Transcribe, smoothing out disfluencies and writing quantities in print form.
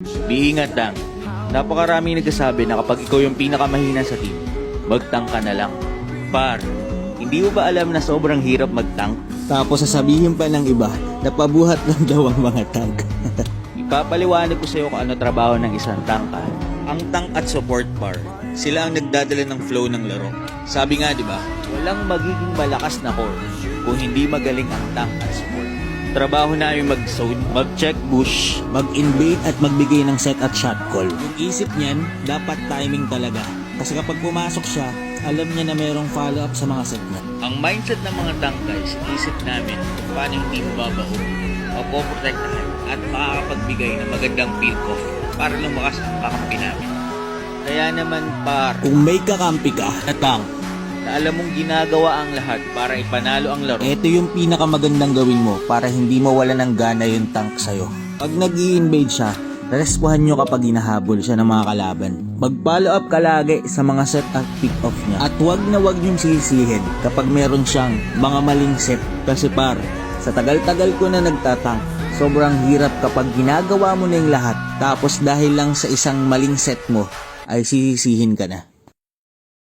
Iingat lang. Napakaraming nagsasabi na kapag ikaw yung pinakamahina sa team, mag-tank ka na lang. Par, hindi mo ba alam na sobrang hirap mag-tank? Tapos sasabihin pa ng iba na pabuhat lang daw ang mga tank. Ipapaliwanag ko sa iyo kung ano trabaho ng isang tank. Ang tank at support par, sila ang nagdadala ng flow ng laro. Sabi nga, di ba? Walang magiging malakas na core kung hindi magaling ang tank at support. Trabaho namin mag-zone, mag-check bush, Mag-invade at magbigay ng set at shot call. Yung isip niyan, dapat timing talaga. Kasi kapag pumasok siya, alam niya na mayroong follow-up sa mga set niya. Ang mindset ng mga tank guys, isip namin kung paano hindi mababaho, mapoprotektahan at makakapagbigay ng magandang pick-off para lumakas ang kakampi namin. Kaya naman par, Kung may kakampi ka na tank, na alam mong ginagawa ang lahat para ipanalo ang laro, ito yung pinakamagandang gawin mo para hindi mawala ng gana yung tank sa'yo. Pag nag-i-invade siya, respuhan nyo kapag hinahabol siya ng mga kalaban. Mag-follow up ka lagi sa mga set at pick-off niya. At wag na wag nyong sisihin kapag meron siyang mga maling set. Kasi par, sa tagal-tagal ko na nagtatank, sobrang hirap kapag ginagawa mo na yung lahat. Tapos dahil lang sa isang maling set mo, ay sisisihin ka na.